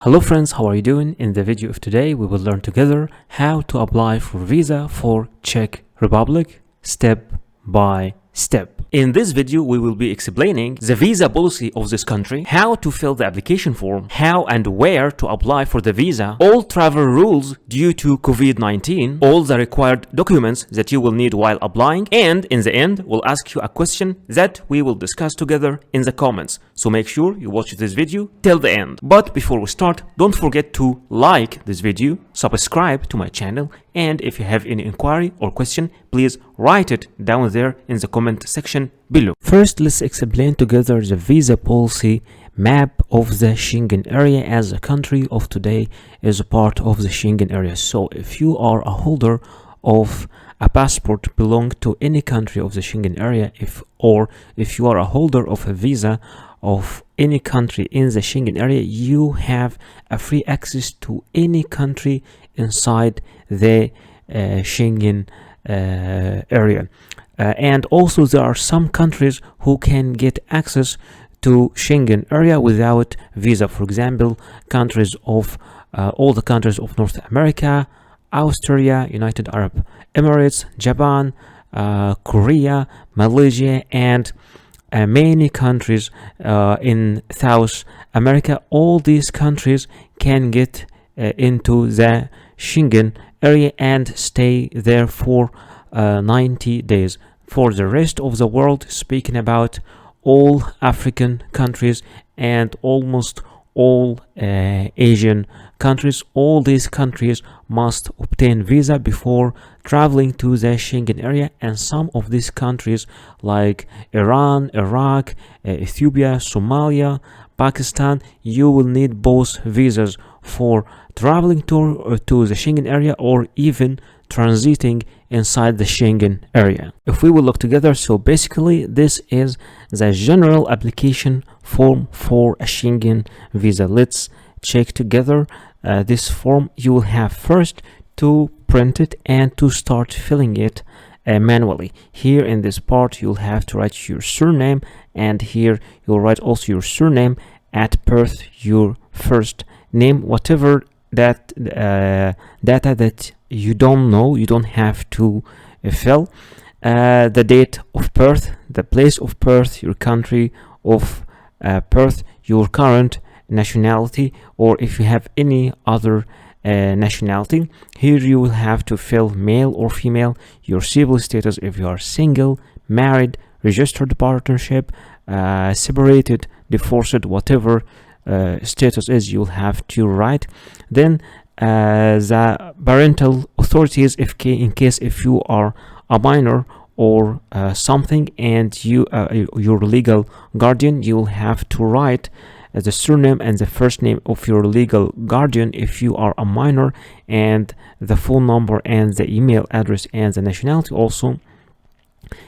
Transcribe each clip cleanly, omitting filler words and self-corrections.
Hello friends, how are you doing? In the video of today, we will learn together how to apply for visa for Czech Republic step by step. In this video, we will be explaining the visa policy of this country, how to fill the application form, how and where to apply for the visa, all travel rules due to COVID-19, all the required documents that you will need while applying, and in the end, we'll ask you a question that we will discuss together in the comments. So make sure you watch this video till the end. But before we start, don't forget to like this video, subscribe to my channel, and if you have any inquiry or question, please write it down there in the comment section below. First, let's explain together the visa policy map of the Schengen area, as the country of today is a part of the Schengen area. So if you are a holder of a passport belong to any country of the Schengen area, if you are a holder of a visa of any country in the Schengen area, you have a free access to any country inside the Schengen area. And also there are some countries who can get access to Schengen area without visa. For example, countries of all the countries of North America, Austria, United Arab Emirates, Japan, Korea, Malaysia, and many countries in South America. All these countries can get into the Schengen area and stay there for 90 days. For the rest of the world, speaking about all African countries and almost all Asian countries, all these countries must obtain visa before traveling to the Schengen area, and some of these countries like Iran, Iraq, Ethiopia, Somalia, Pakistan, you will need both visas for traveling to the Schengen area or even transiting inside the Schengen area. If we will look together, so basically this is the general application form for a Schengen visa. Let's check together this form. You will have first to print it and to start filling it manually. Here in this part, you'll have to write your surname, and here you'll write also your surname, at birth your first name, whatever that data that you don't know, you don't have to fill. The date of birth, the place of birth, your country of birth, your current nationality, or if you have any other nationality. Here you will have to fill male or female, your civil status if you are single, married, registered partnership, separated, divorced, whatever status is, you'll have to write. Then the parental authorities, in case if you are a minor or something, and you your legal guardian, you will have to write the surname and the first name of your legal guardian if you are a minor, and the phone number and the email address and the nationality also.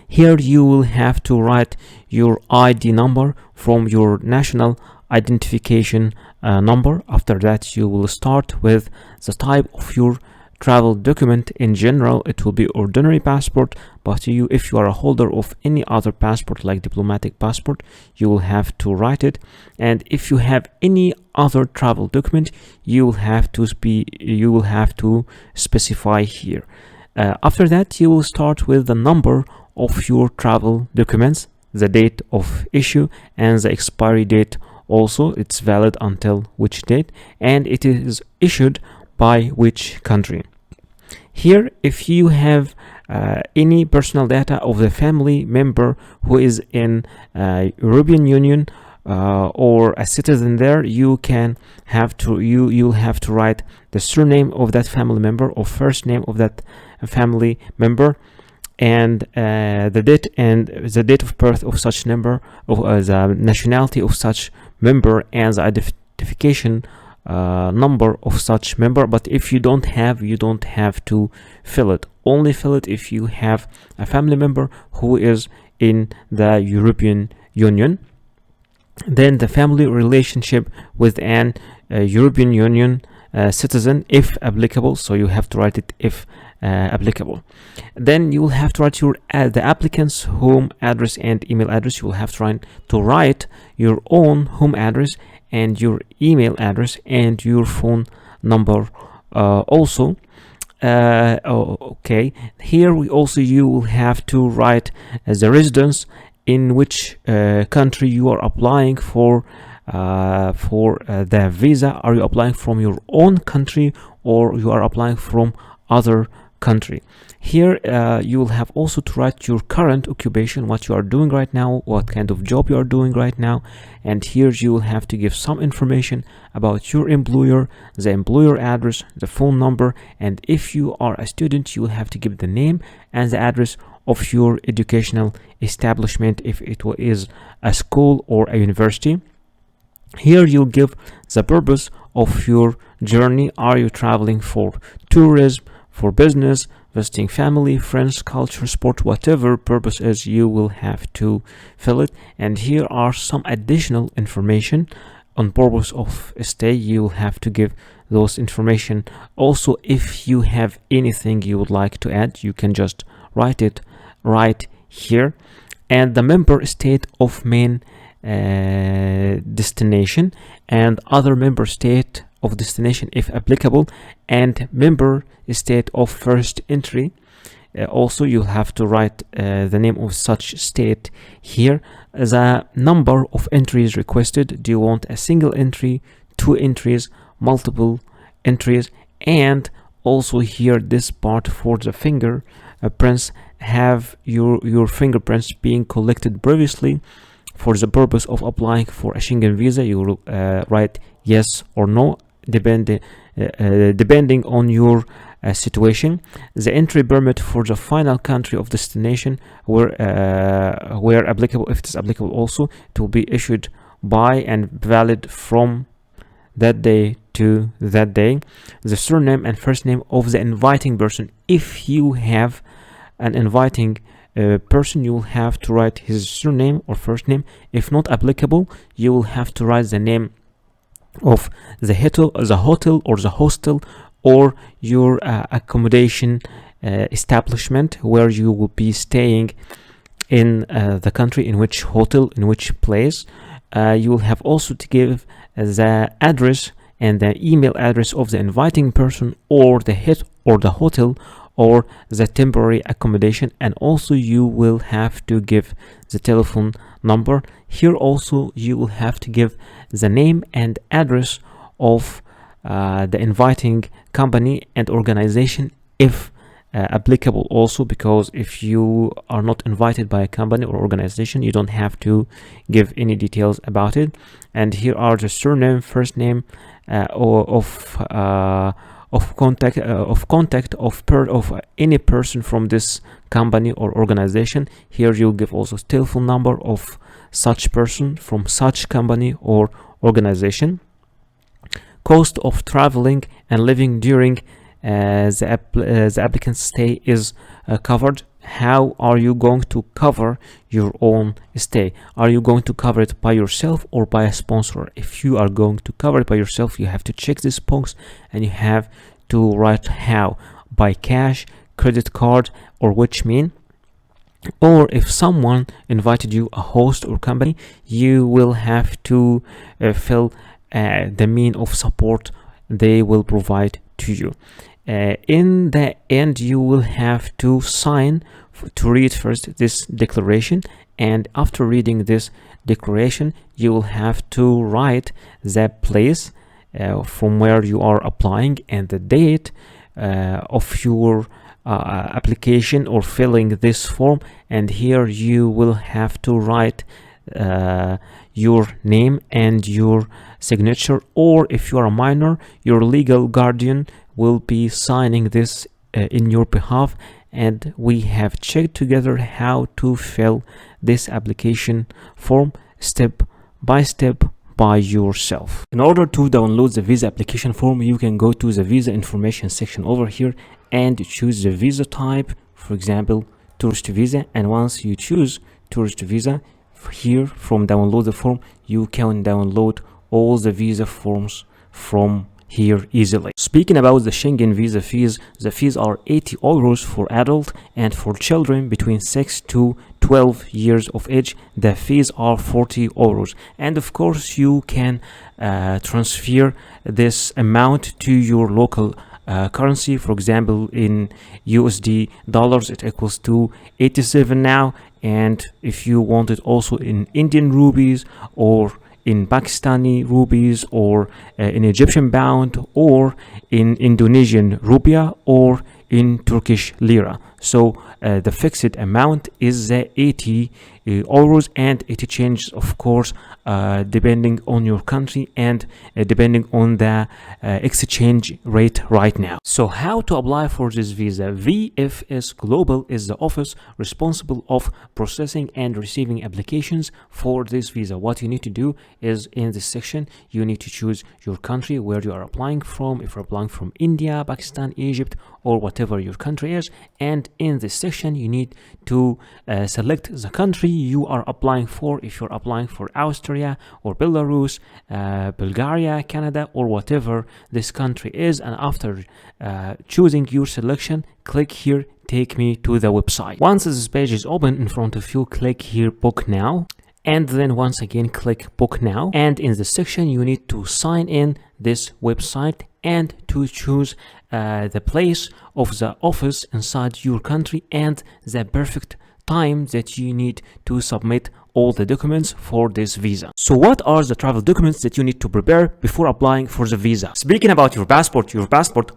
Here you will have to write your ID number from your national identification number. After that, you will start with the type of your travel document. In general, it will be ordinary passport, but if you are a holder of any other passport like diplomatic passport, you will have to write it. And if you have any other travel document, you will have to specify here. After that, you will start with the number of your travel documents, the date of issue, and the expiry date. Also, it's valid until which date, and it is issued by which country. Here, if you have any personal data of the family member who is in European Union or a citizen there, you'll have to write the surname of that family member or first name of that family member, and the date of birth of such member, or the nationality of such member, and the identification number of such member. But if you don't have, you don't have to fill it. Only fill it if you have a family member who is in the European Union. Then the family relationship with an European Union citizen, if applicable, so you have to write it if applicable. Then you will have to write the applicant's home address and email address. You will have to write your own home address and your email address and your phone number also. Okay, here you will have to write the residence in which country you are applying for the visa. Are you applying from your own country or you are applying from other country? Here you will have also to write your current occupation, what you are doing right now, what kind of job you are doing right now, and here you will have to give some information about your employer, the employer address, the phone number, and if you are a student you will have to give the name and the address of your educational establishment if it is a school or a university. Here you'll give the purpose of your journey. Are you traveling for tourism, for business, visiting family, friends, culture, sport, whatever purpose is, you will have to fill it. And here are some additional information on purpose of stay. You will have to give those information. Also, if you have anything you would like to add, you can just write it right here. And the member state of main destination and other member state of destination if applicable, and member state of first entry. Also you'll have to write the name of such state here, the number of entries requested. Do you want a single entry, 2 entries, multiple entries? And also here this part for the fingerprints, have your fingerprints being collected previously for the purpose of applying for a Schengen visa. You will write yes or no depending on your situation. The entry permit for the final country of destination where applicable, if it is applicable also, it will be issued by and valid from that day to that day. The surname and first name of the inviting person. If you have an inviting person, you will have to write his surname or first name. If not applicable, you will have to write the name of the hotel or the hostel or your accommodation establishment where you will be staying in the country, in which hotel, in which place. You will have also to give the address and the email address of the inviting person or the hotel or the temporary accommodation, and also you will have to give the telephone number. Here also you will have to give the name and address of the inviting company and organization if applicable also, because if you are not invited by a company or organization, you don't have to give any details about it. And here are the surname, first name of contact of any person from this company or organization. Here you'll give also telephone number of such person from such company or organization. Cost of traveling and living during the applicant's stay is covered. How are you going to cover your own stay? Are you going to cover it by yourself or by a sponsor? If you are going to cover it by yourself, you have to check this box and you have to write how: by cash, credit card, or which mean. Or if someone invited you, a host or company, you will have to fill the mean of support they will provide to you. In the end, you will have to sign to read first this declaration, and after reading this declaration you will have to write the place from where you are applying and the date of your application or filling this form. And here you will have to write your name and your signature, or if you are a minor, your legal guardian will be signing this in your behalf. And we have checked together how to fill this application form step by step by yourself. In order to download the visa application form, you can go to the visa information section over here and choose the visa type, for example tourist visa. And once you choose tourist visa, here from download the form, you can download all the visa forms from here easily. Speaking about the Schengen visa fees, the fees are 80 euros for adult, and for children between 6 to 12 years of age, the fees are 40 euros. And of course, you can transfer this amount to your local currency. For example, in USD dollars, it equals to 87 now. And if you want it also in Indian rupees, or in Pakistani rupees, or in Egyptian pound, or in Indonesian rupiah, or in Turkish lira. So the fixed amount is 80 euros, and it changes, of course, depending on your country and depending on the exchange rate right now. So how to apply for this visa? VFS Global is the office responsible of processing and receiving applications for this visa. What you need to do is, in this section, you need to choose your country where you are applying from. If you're applying from India, Pakistan, Egypt, or whatever your country is, and in this section you need to select the country you are applying for. If you're applying for Austria or Belarus, Bulgaria, Canada, or whatever this country is, and after choosing your selection, click here, take me to the website. Once this page is open in front of you, click here, book now, and then once again click book now. And in the section you need to sign in this website and to choose the place of the office inside your country and the perfect time that you need to submit all the documents for this visa. So what are the travel documents that you need to prepare before applying for the visa? Speaking about your passport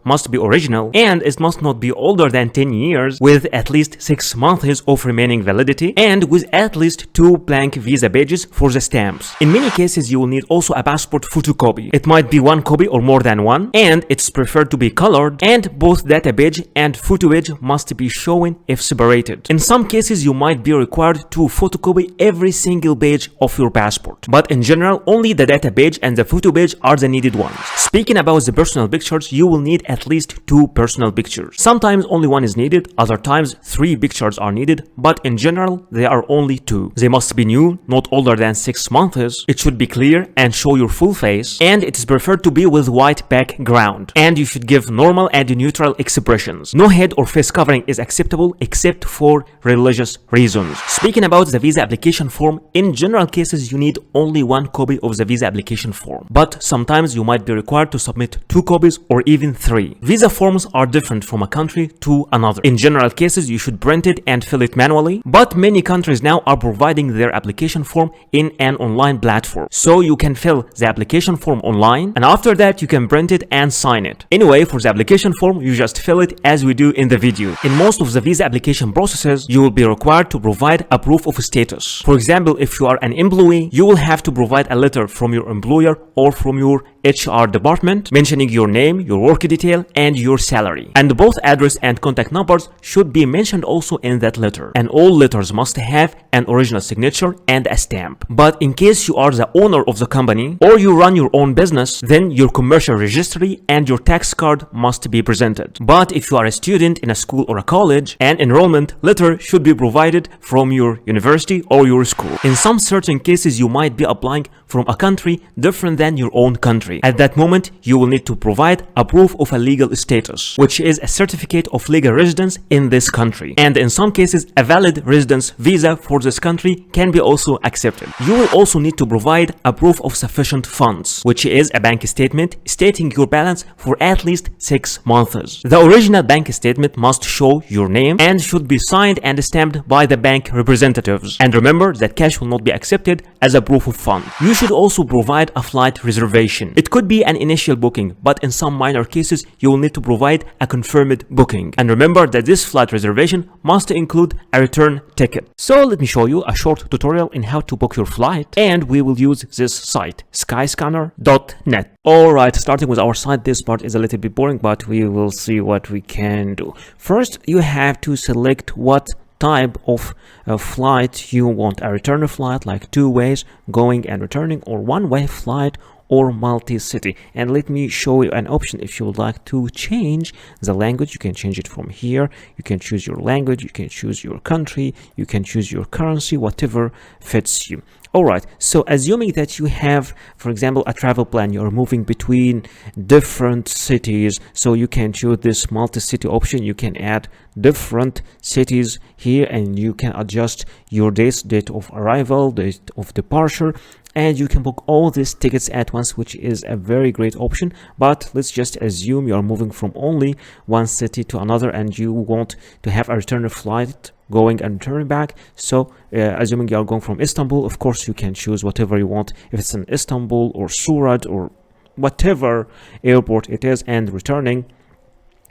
must be original, and it must not be older than 10 years, with at least 6 months of remaining validity, and with at least 2 blank visa pages for the stamps. In many cases, you will need also a passport photocopy. It might be 1 copy or more than 1, and it's preferred to be colored, and both data page and photo page must be shown if separated. In some cases, you might be required to photocopy every single page of your passport, but in general only the data page and the photo page are the needed ones. Speaking about the personal pictures, you will need at least 2 personal pictures. Sometimes only 1 is needed, other times 3 pictures are needed, but in general they are only 2. They must be new, not older than 6 months. It should be clear and show your full face, and it is preferred to be with white background, and you should give normal and neutral expressions. No head or face covering is acceptable except for religious reasons. Speaking about the visa application form, in general cases you need only 1 copy of the visa application form, but sometimes you might be required to submit 2 copies or even 3. Visa forms are different from a country to another. In general cases you should print it and fill it manually, but many countries now are providing their application form in an online platform, so you can fill the application form online, and after that you can print it and sign it. Anyway, for the application form you just fill it as we do in the video. In most of the visa application processes you will be required to provide a proof of status. For example, if you are an employee, you will have to provide a letter from your employer or from your HR department mentioning your name, your work detail, and your salary. And both address and contact numbers should be mentioned also in that letter. And all letters must have an original signature and a stamp. But in case you are the owner of the company or you run your own business, then your commercial registry and your tax card must be presented. But if you are a student in a school or a college, an enrollment letter should be provided from your university or your school. In some certain cases, you might be applying from a country different than your own country. At that moment, you will need to provide a proof of a legal status, which is a certificate of legal residence in this country. And in some cases, a valid residence visa for this country can be also accepted. You will also need to provide a proof of sufficient funds, which is a bank statement stating your balance for at least 6 months. The original bank statement must show your name and should be signed and stamped by the bank representatives. And remember that cash will not be accepted as a proof of fund. You should also provide a flight reservation. It could be an initial booking, but in some minor cases, you will need to provide a confirmed booking. And remember that this flight reservation must include a return ticket. So let me show you a short tutorial in how to book your flight, and we will use this site, skyscanner.net. Alright, starting with our site, this part is a little bit boring, but we will see what we can do. First, you have to select what type of flight you want. A return flight, like 2 ways, going and returning, or 1-way flight, or multi-city. And let me show you an option. If you would like to change the language, you can change it from here. You can choose your language, you can choose your country, you can choose your currency, whatever fits you. All right, so assuming that you have, for example, a travel plan, you're moving between different cities, so you can choose this multi-city option. You can add different cities here, and you can adjust your date of arrival, date of departure, and you can book all these tickets at once, which is a very great option. But let's just assume you're moving from only one city to another, and you want to have a return flight going and returning back. So assuming you are going from Istanbul, of course you can choose whatever you want, if it's in Istanbul or Surat or whatever airport it is, and returning,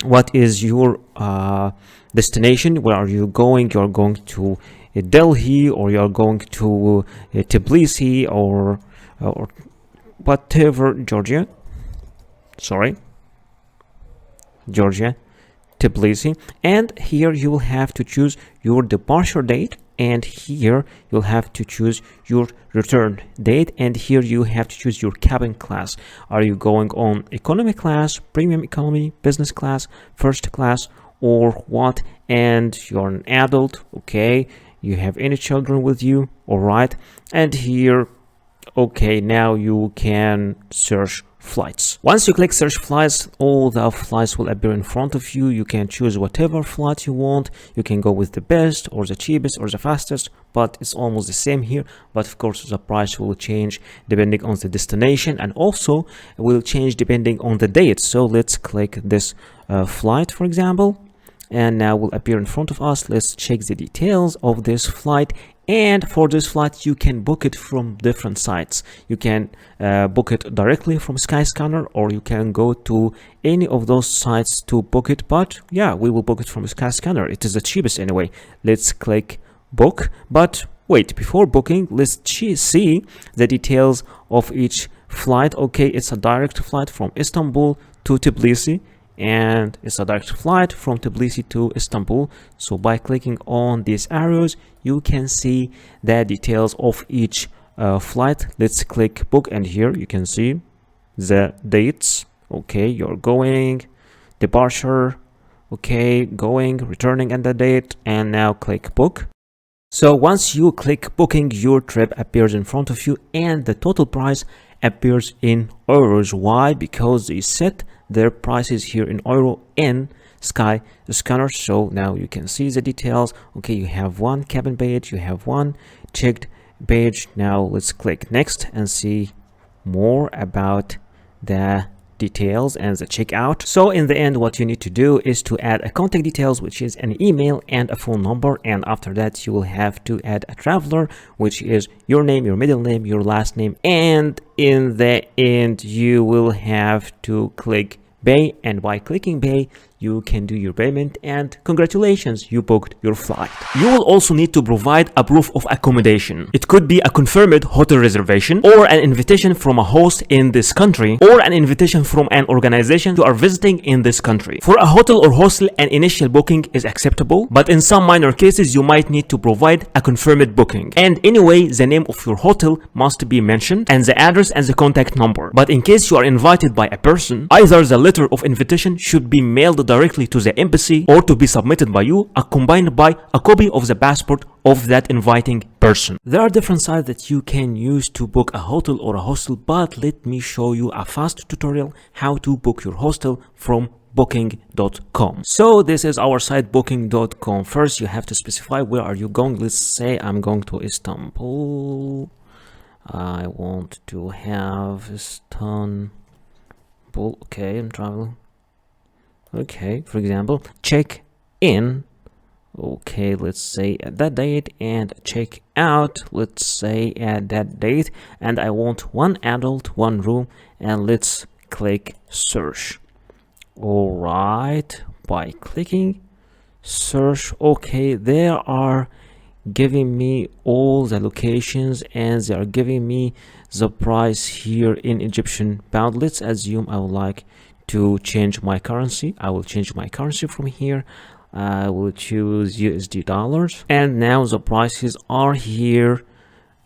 what is your destination? Where are you going? You're going to Delhi, or you're going to Tbilisi, or whatever, Georgia, Tbilisi. And here you will have to choose your departure date, and here you'll have to choose your return date, and here you have to choose your cabin class. Are you going on economy class, premium economy, business class, first class, or what? And you're an adult, okay, you have any children with you, all right. And here, okay, now you can search flights. Once you click search flights, all the flights will appear in front of you. You can choose whatever flight you want. You can go with the best or the cheapest or the fastest, but it's almost the same here. But of course the price will change depending on the destination, and also will change depending on the date. So let's click this flight, for example, and now will appear in front of us. Let's check the details of this flight. And for this flight, you can book it from different sites. You can book it directly from Skyscanner, or you can go to any of those sites to book it. But yeah, we will book it from Skyscanner. It is the cheapest anyway. Let's click book. But wait, before booking, let's see the details of each flight. Okay, it's a direct flight from Istanbul to Tbilisi, and it's a direct flight from Tbilisi to Istanbul. So by clicking on these arrows, you can see the details of each flight. Let's click book, and here you can see the dates. Okay, you're going, departure, okay, going, returning, and the date, and now click book. So once you click booking, your trip appears in front of you, and the total price appears in euros. Why? Because they set their prices here in euro in Skyscanner. So now you can see the details. Okay, you have one cabin page, you have one checked page. Now let's click next and see more about the details and the checkout. So in the end, what you need to do is to add a contact details, which is an email and a phone number, and after that you will have to add a traveler, which is your name, your middle name, your last name, and in the end you will have to click pay, and by clicking pay you can do your payment, and congratulations, you booked your flight. You will also need to provide a proof of accommodation. It could be a confirmed hotel reservation, or an invitation from a host in this country, or an invitation from an organization you are visiting in this country. For a hotel or hostel, an initial booking is acceptable, but in some minor cases you might need to provide a confirmed booking. And anyway, the name of your hotel must be mentioned, and the address and the contact number. But in case you are invited by a person, either the letter of invitation should be mailed directly to the embassy, or to be submitted by you, accompanied by a copy of the passport of that inviting person. There are different sites that you can use to book a hotel or a hostel, but let me show you a fast tutorial how to book your hostel from booking.com. So this is our site, booking.com. First you have to specify where are you going. Let's say I'm going to Istanbul. I want to have Istanbul. Okay, I'm traveling. Okay, for example, check in. Okay, let's say at that date, and check out, let's say at that date, and I want one adult, one room, and let's click search. All right, by clicking search, okay, they are giving me all the locations, and they are giving me the price here in Egyptian pound. Let's assume I would like to change my currency. I will change my currency from here. I will choose USD dollars, and now the prices are here,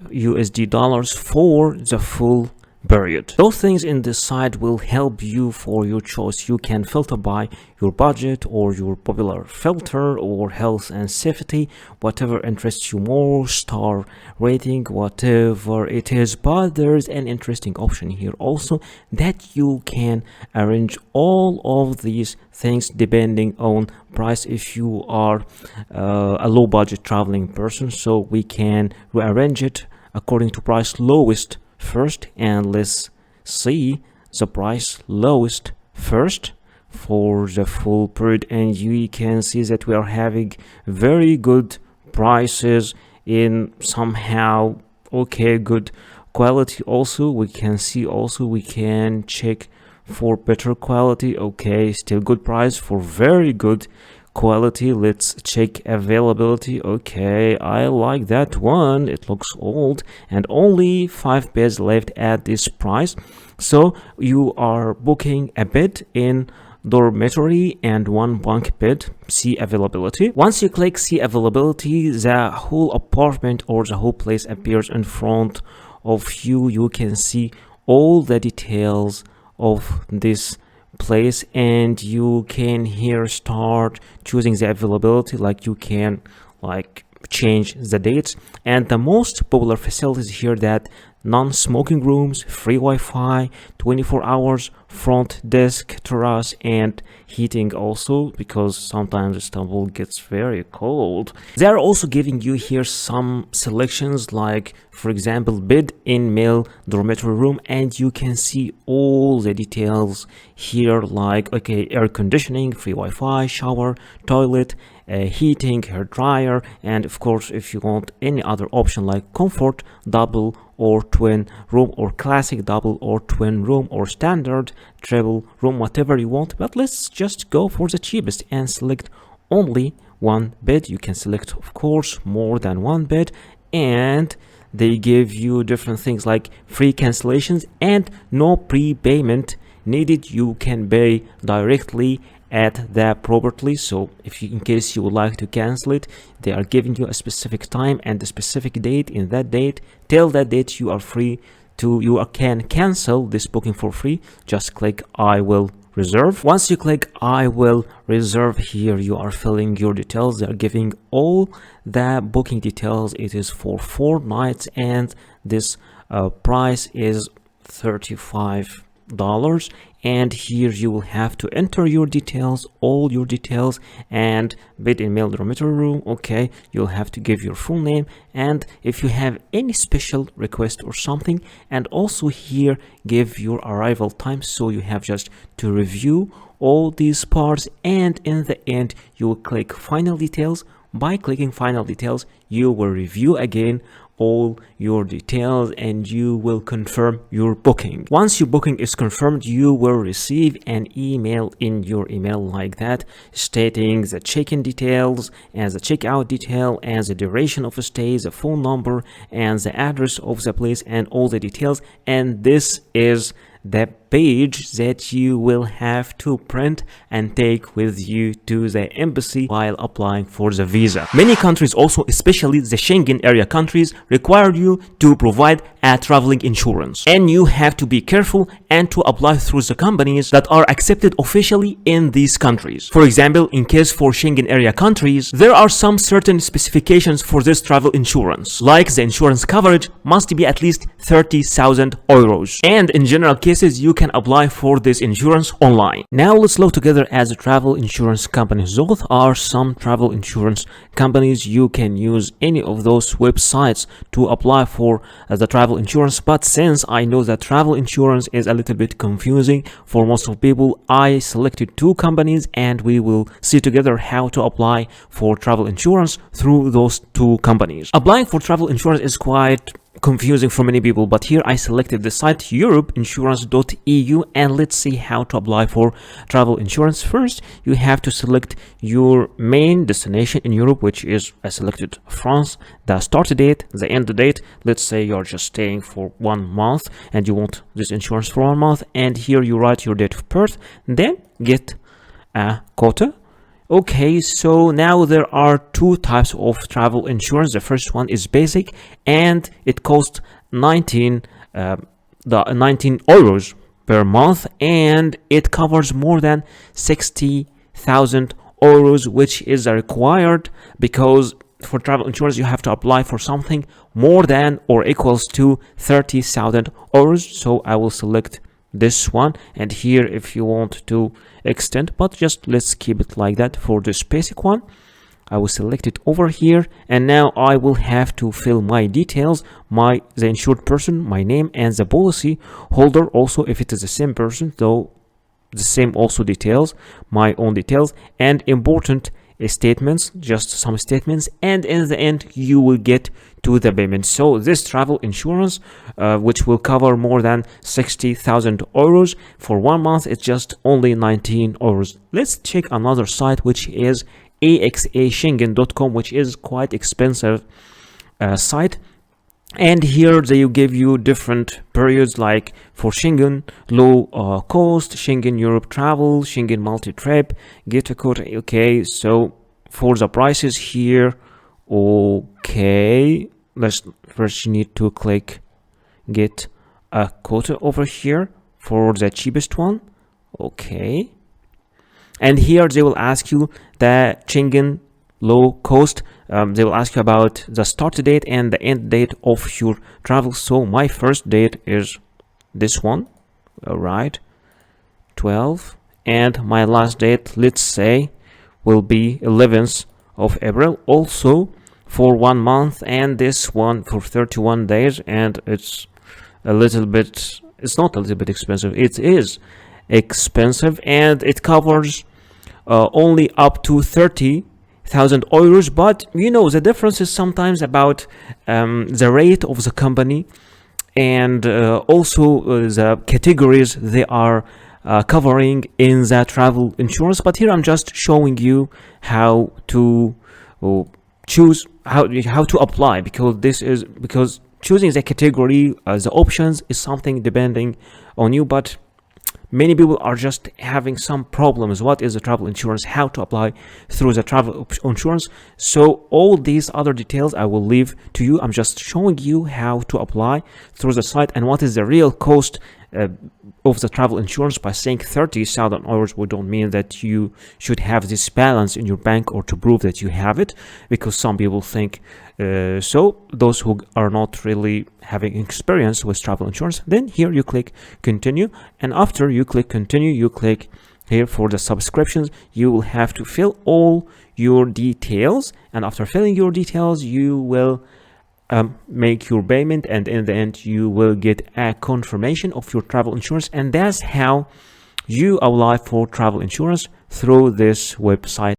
USD dollars for the full period. Those things in this site will help you for your choice. You can filter by your budget or your popular filter or health and safety, whatever interests you more, star rating, whatever it is. But there's an interesting option here also that you can arrange all of these things depending on price if you are a low budget traveling person. So we can rearrange it according to price lowest first, and let's see the price lowest first for the full period, and you can see that we are having very good prices in somehow okay good quality. Also we can see, also we can check for better quality. Okay, still good price for very good quality. Let's check availability. Okay, I like that one. It looks old and only 5 beds left at this price. So you are booking a bed in dormitory and 1 bunk bed. See availability. Once you click see availability, the whole apartment or the whole place appears in front of you. You can see all the details of this place, and you can here start choosing the availability, like you can like change the dates. And the most popular facilities here that non-smoking rooms, free Wi-Fi, 24 hours, front desk, terrace, and heating also, because sometimes Istanbul gets very cold. They are also giving you here some selections, like for example bed in male dormitory room, and you can see all the details here, like okay, air conditioning, free Wi-Fi, shower, toilet, heating, hair dryer, and of course if you want any other option like comfort, double or twin room, or classic double or twin room, or standard treble room, whatever you want. But let's just go for the cheapest and select only 1 bed. You can select of course more than 1 bed, and they give you different things like free cancellations and no prepayment needed. You can pay directly at the property. So if you, in case you would like to cancel it, they are giving you a specific time and a specific date. In that date, till that date, you are free to, you can cancel this booking for free. Just click I will reserve. Once you click I will reserve, here you are filling your details. They are giving all the booking details. It is for 4 nights, and this price is $35. And here you will have to enter your details, all your details, and bed in male dormitory room. Okay, you'll have to give your full name, and if you have any special request or something, and also here give your arrival time. So you have just to review all these parts, and in the end you will click final details. By clicking final details, you will review again all your details and you will confirm your booking. Once your booking is confirmed, you will receive an email in your email like that, stating the check-in details and the checkout detail and the duration of a stay, the phone number and the address of the place, and all the details. And this is the page that you will have to print and take with you to the embassy while applying for the visa. Many countries also, especially the Schengen area countries, require you to provide a traveling insurance, and you have to be careful and to apply through the companies that are accepted officially in these countries. For example, in case for Schengen area countries, there are some certain specifications for this travel insurance, like the insurance coverage must be at least 30,000 euros, and in general cases you can apply for this insurance online. Now let's look together at the travel insurance companies. Those are some travel insurance companies. You can use any of those websites to apply for the travel insurance, but since I know that travel insurance is a little bit confusing for most of people, I selected 2 companies and we will see together how to apply for travel insurance through those 2 companies. Applying for travel insurance is quite confusing for many people, but here I selected the site europeinsurance.eu, and let's see how to apply for travel insurance. First, you have to select your main destination in Europe, which is I selected France, the start date, the end date. Let's say you're just staying for 1 month and you want this insurance for 1 month, and here you write your date of birth, then get a quota. Okay, so now there are 2 types of travel insurance. The first one is basic and it costs 19 the 19 euros per month, and it covers more than 60,000 euros, which is required because for travel insurance you have to apply for something more than or equals to 30,000 euros. So I will select this one, and here if you want to extend, but just let's keep it like that for this basic one. I will select it over here, and now I will have to fill my details, the insured person, my name, and the policy holder also if it is the same person, though the same also details, my own details, and important statements, just some statements, and in the end you will get to the payment. So this travel insurance which will cover more than 60,000 euros for 1 month, it's just only 19 euros. Let's check another site, which is axaschengen.com, which is quite expensive site. And here they give you different periods, like for Schengen low cost, Schengen Europe travel, Schengen multi-trip, get a quote. Okay, so for the prices here, okay, let's first you need to click get a quota over here for the cheapest one. Okay, and here they will ask you the Schengen low cost. They will ask you about the start date and the end date of your travel. So my first date is this one, all right, 12, and my last date, let's say, will be 11th of April, also for 1 month, and this one for 31 days. And it's a little bit, it's not a little bit expensive, it is expensive, and it covers only up to 30,000 euros. But you know, the difference is sometimes about the rate of the company, and also the categories they are covering in the travel insurance. But here I'm just showing you how to choose, how to apply, because choosing the category, the options is something depending on you. But many people are just having some problems. What is the travel insurance? How to apply through the travel insurance? So all these other details I will leave to you. I'm just showing you how to apply through the site and what is the real cost of the travel insurance. By saying 30,000 euros, we don't mean that you should have this balance in your bank or to prove that you have it, because some people think so, those who are not really having experience with travel insurance. Then here you click continue, and after you click continue, you click here for the subscriptions. You will have to fill all your details, and after filling your details you will make your payment, and in the end you will get a confirmation of your travel insurance. And that's how you apply for travel insurance through this website.